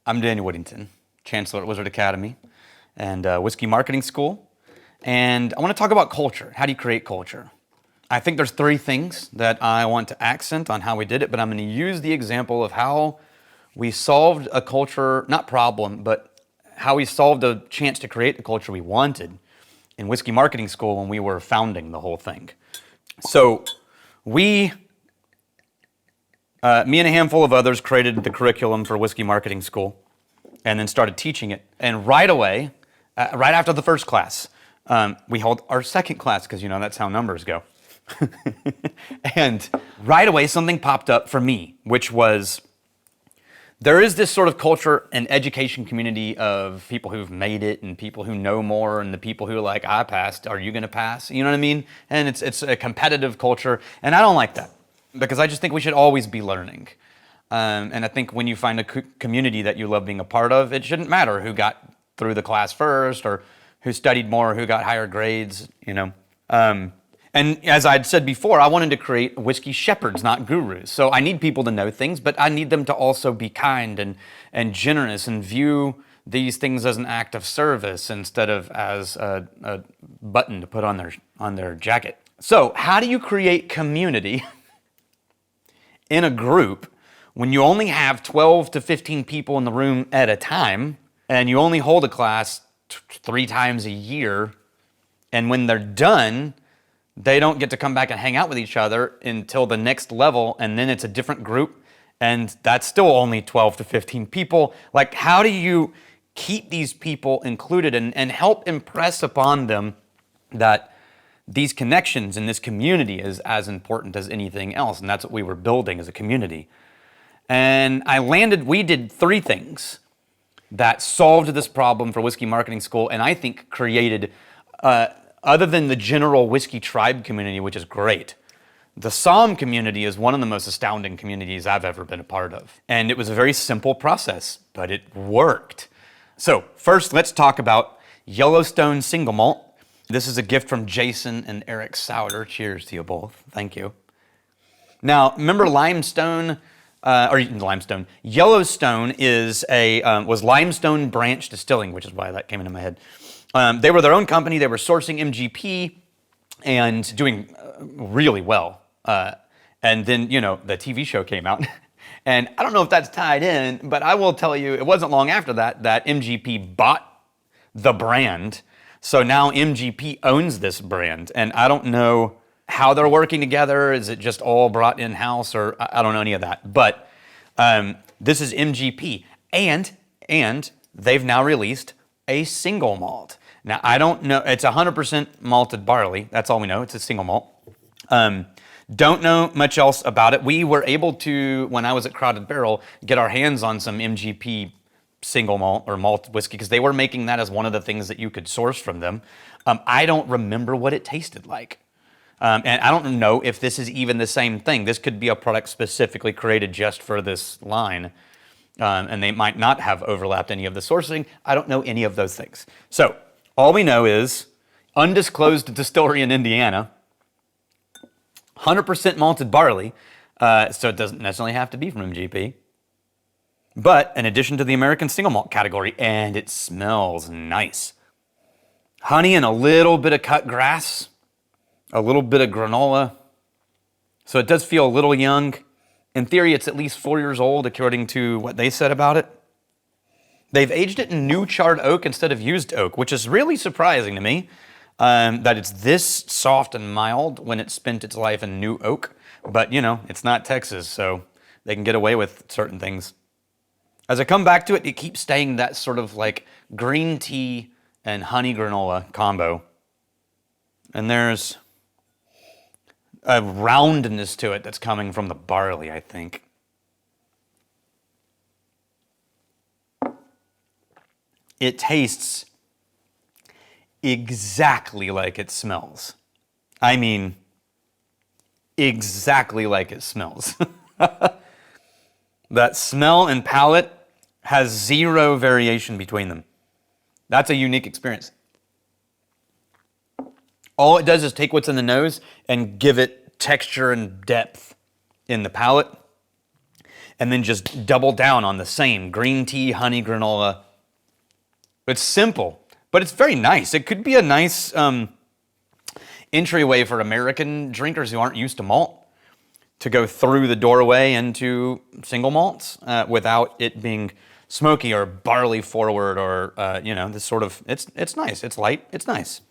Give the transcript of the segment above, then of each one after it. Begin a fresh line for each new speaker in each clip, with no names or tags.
I'm Daniel Whittington, Chancellor at Wizard Academy and Whiskey Marketing School. And I want to talk about culture. How do you create culture? I think there's three things that I want to accent on how we did it, but I'm going to use the example of how we solved a culture, not problem, but how we solved a chance to create the culture we wanted in Whiskey Marketing School when we were founding the whole thing. So me and a handful of others created the curriculum for Whiskey Marketing School and then started teaching it. And right away, right after the first class, we held our second class because, that's how numbers go. And right away, something popped up for me, which was there is this sort of culture and education community of people who've made it and people who know more and the people who are like, I passed, are you going to pass? You know what I mean? And it's a competitive culture, and I don't like that because I just think we should always be learning. And I think when you find a community that you love being a part of, it shouldn't matter who got through the class first or who studied more, or who got higher grades, And as I'd said before, I wanted to create whiskey shepherds, not gurus. So I need people to know things, but I need them to also be kind and generous and view these things as an act of service instead of as a button to put on their jacket. So how do you create community in a group when you only have 12 to 15 people in the room at a time and you only hold a class 3 times a year, and when they're done, they don't get to come back and hang out with each other until the next level, and then it's a different group, and that's still only 12 to 15 people. Like, how do you keep these people included and help impress upon them that these connections in this community is as important as anything else? And that's what we were building as a community. And we did 3 things that solved this problem for Whiskey Marketing School, and I think created other than the general whiskey tribe community, which is great, the Somm community is one of the most astounding communities I've ever been a part of. And it was a very simple process, but it worked. So first, let's talk about Yellowstone single malt. This is a gift from Jason and Eric Sowder. Cheers to you both. Thank you. Now, remember Yellowstone was Limestone Branch Distilling, which is why that came into my head. They were their own company. They were sourcing MGP and doing really well. And then, the TV show came out. And I don't know if that's tied in, but I will tell you, it wasn't long after that MGP bought the brand. So now MGP owns this brand. And I don't know how they're working together. Is it just all brought in-house, or I don't know any of that. But this is MGP. And they've now released a single malt. Now, I don't know. It's 100% malted barley. That's all we know. It's a single malt. Don't know much else about it. We were able to, when I was at Crowded Barrel, get our hands on some MGP single malt or malt whiskey because they were making that as one of the things that you could source from them. I don't remember what it tasted like. And I don't know if this is even the same thing. This could be a product specifically created just for this line. And they might not have overlapped any of the sourcing. I don't know any of those things. So all we know is undisclosed distillery in Indiana, 100% malted barley, so it doesn't necessarily have to be from MGP, but in addition to the American single malt category, and it smells nice. Honey and a little bit of cut grass, a little bit of granola, so it does feel a little young. In theory, it's at least 4 years old, according to what they said about it. They've aged it in new charred oak instead of used oak, which is really surprising to me, that it's this soft and mild when it spent its life in new oak. But, it's not Texas, so they can get away with certain things. As I come back to it, it keeps staying that sort of like green tea and honey granola combo. And there's a roundness to it that's coming from the barley, I think. It tastes exactly like it smells. I mean, exactly like it smells. That smell and palate has 0 variation between them. That's a unique experience. All it does is take what's in the nose and give it texture and depth in the palate. and then just double down on the same green tea, honey granola. It's simple, but it's very nice. It could be a nice entryway for American drinkers who aren't used to malt to go through the doorway into single malts without it being smoky or barley forward or, this sort of, it's nice. It's light. It's nice.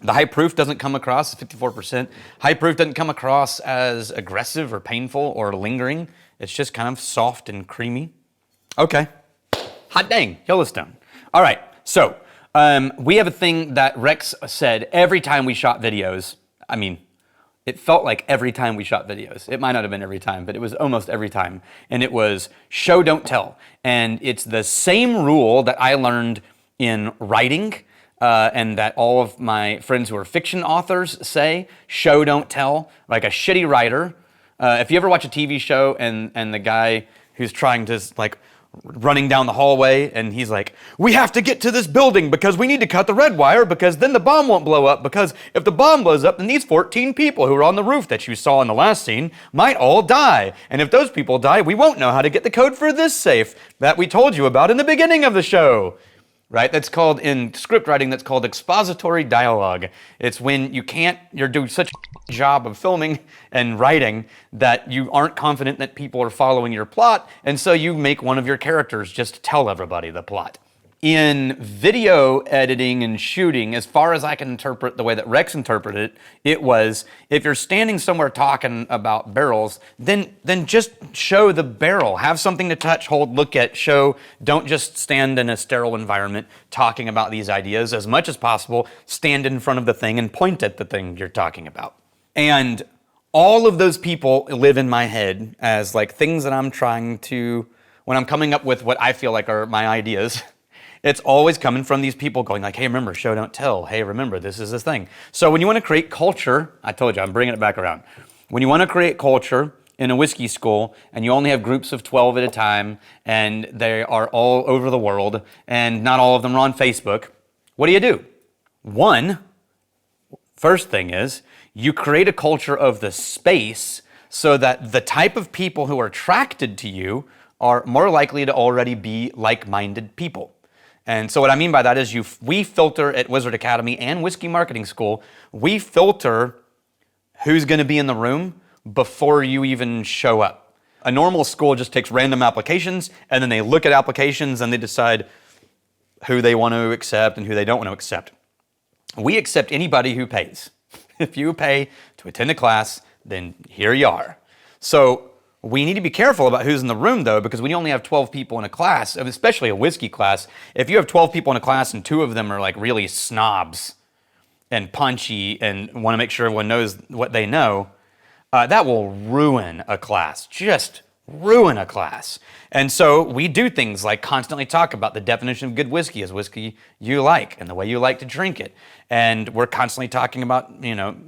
The high proof doesn't come across as 54%. High proof doesn't come across as aggressive or painful or lingering. It's just kind of soft and creamy. Okay. Hot dang, Yellowstone. All right, so we have a thing that Rex said every time we shot videos. I mean, it felt like every time we shot videos. It might not have been every time, but it was almost every time. And it was show, don't tell. And it's the same rule that I learned in writing and that all of my friends who are fiction authors say, show, don't tell. Like a shitty writer. If you ever watch a TV show and the guy who's trying to running down the hallway and he's like, we have to get to this building because we need to cut the red wire because then the bomb won't blow up, because if the bomb blows up then these 14 people who are on the roof that you saw in the last scene might all die, and if those people die we won't know how to get the code for this safe that we told you about in the beginning of the show. Right? That's called, in script writing, that's called expository dialogue. It's when you're doing such a job of filming and writing that you aren't confident that people are following your plot, and so you make one of your characters just tell everybody the plot. In video editing and shooting, as far as I can interpret the way that Rex interpreted it, it was, if you're standing somewhere talking about barrels, then just show the barrel. Have something to touch, hold, look at, show. Don't just stand in a sterile environment talking about these ideas. As much as possible, stand in front of the thing and point at the thing you're talking about. And all of those people live in my head as things that I'm trying to, when I'm coming up with what I feel like are my ideas, it's always coming from these people going hey, remember, show, don't tell. Hey, remember, this is this thing. So when you want to create culture, I told you, I'm bringing it back around. When you want to create culture in a whiskey school and you only have groups of 12 at a time and they are all over the world and not all of them are on Facebook, what do? First thing is you create a culture of the space so that the type of people who are attracted to you are more likely to already be like-minded people. And so what I mean by that is we filter at Wizard Academy and Whiskey Marketing School, we filter who's going to be in the room before you even show up. A normal school just takes random applications and then they look at applications and they decide who they want to accept and who they don't want to accept. We accept anybody who pays. If you pay to attend a class, then here you are. So we need to be careful about who's in the room, though, because when you only have 12 people in a class, especially a whiskey class, if you have 12 people in a class and 2 of them are really snobs and punchy and want to make sure everyone knows what they know, that will ruin a class, just ruin a class. And so we do things like constantly talk about the definition of good whiskey as whiskey you like and the way you like to drink it. And we're constantly talking about,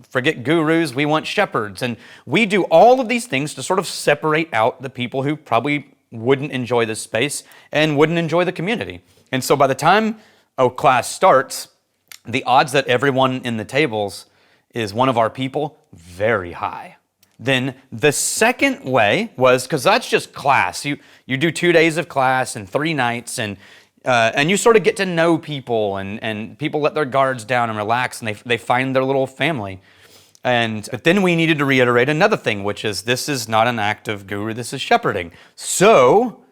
forget gurus, we want shepherds. And we do all of these things to sort of separate out the people who probably wouldn't enjoy this space and wouldn't enjoy the community. And so by the time a class starts, the odds that everyone in the tables is one of our people, very high. Then the second way was, because that's just class. You do 2 days of class and 3 nights, and you sort of get to know people, and people let their guards down and relax, and they find their little family. But then we needed to reiterate another thing, which is this is not an act of guru, this is shepherding. So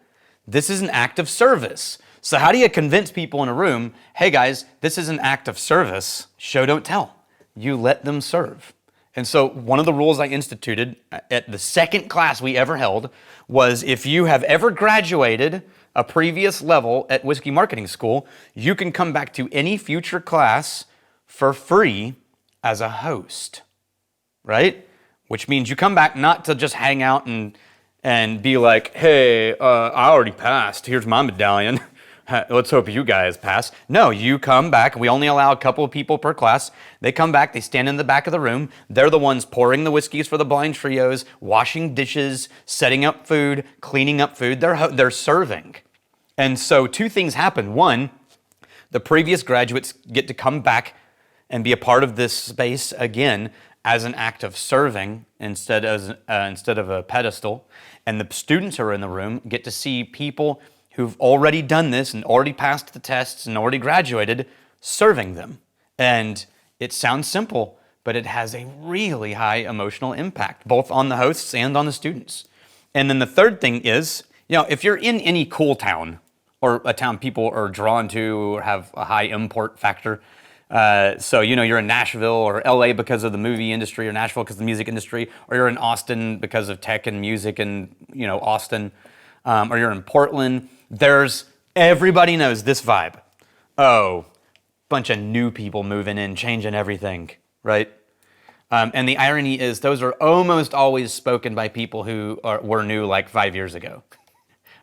this is an act of service. So how do you convince people in a room, hey guys, this is an act of service, show, don't tell. You let them serve. And so one of the rules I instituted at the second class we ever held was if you have ever graduated a previous level at Whiskey Marketing School, you can come back to any future class for free as a host, right? Which means you come back not to just hang out and be like, hey, I already passed, here's my medallion. Let's hope you guys pass. No, you come back. We only allow a couple of people per class. They come back. They stand in the back of the room. They're the ones pouring the whiskeys for the blind trios, washing dishes, setting up food, cleaning up food. They're serving. And so 2 things happen. 1, the previous graduates get to come back and be a part of this space again as an act of serving instead of a pedestal. And the students who are in the room get to see people who've already done this and already passed the tests and already graduated serving them. And it sounds simple, but it has a really high emotional impact, both on the hosts and on the students. And then the third thing is, if you're in any cool town or a town people are drawn to or have a high import factor, so you're in Nashville or LA because of the movie industry, or Nashville because of the music industry, or you're in Austin because of tech and music and Austin, or you're in Portland, everybody knows this vibe. Oh, bunch of new people moving in, changing everything, right? And the irony is those are almost always spoken by people who were new like 5 years ago,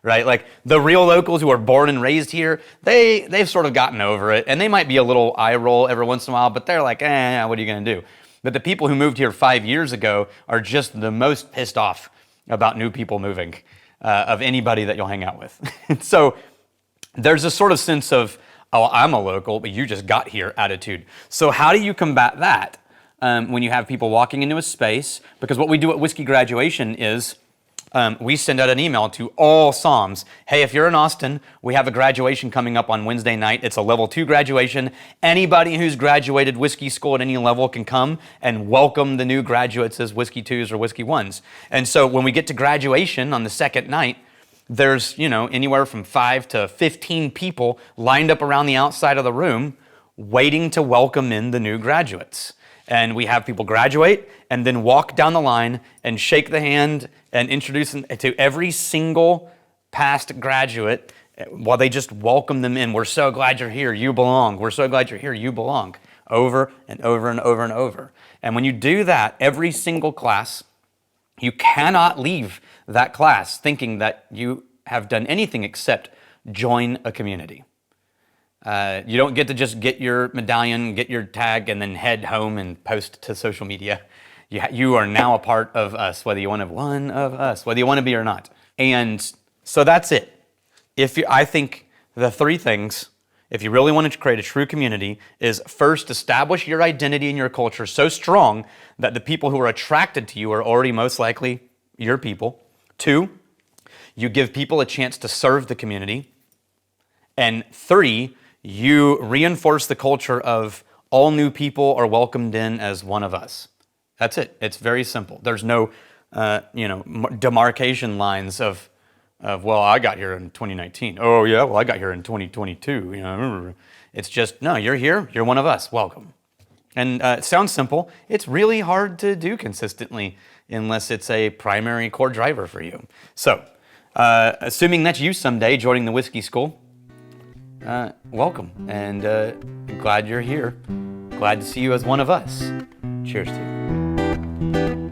right? Like the real locals who are born and raised here, they've sort of gotten over it, and they might be a little eye roll every once in a while, but they're like, what are you gonna do? But the people who moved here 5 years ago are just the most pissed off about new people moving of anybody that you'll hang out with. So there's a sort of sense of, oh, I'm a local, but you just got here attitude. So how do you combat that when you have people walking into a space? Because what we do at Whiskey Graduation is we send out an email to all Psalms. Hey, if you're in Austin, we have a graduation coming up on Wednesday night. It's a level 2 graduation. Anybody who's graduated whiskey school at any level can come and welcome the new graduates as Whiskey 2s or Whiskey 1s. And so when we get to graduation on the second night, there's, anywhere from 5 to 15 people lined up around the outside of the room waiting to welcome in the new graduates. And we have people graduate and then walk down the line and shake the hand and introduce them to every single past graduate while they just welcome them in. We're so glad you're here, you belong. We're so glad you're here, you belong. Over and over and over and over. And when you do that, every single class, you cannot leave that class thinking that you have done anything except join a community. You don't get to just get your medallion, get your tag, and then head home and post to social media. You are now a part of us, whether you want to be one of us, whether you want to be or not. And so that's it. I think the three things, if you really want to create a true community, is first, establish your identity and your culture so strong that the people who are attracted to you are already most likely your people. 2, you give people a chance to serve the community. And 3, you reinforce the culture of all new people are welcomed in as one of us. That's it. It's very simple. There's no, demarcation lines of, well, I got here in 2019. Oh yeah, well, I got here in 2022. It's just, no, you're here. You're one of us. Welcome. And it sounds simple. It's really hard to do consistently unless it's a primary core driver for you. So, assuming that's you someday joining the whiskey school, welcome, and glad you're here. Glad to see you as one of us. Cheers to you.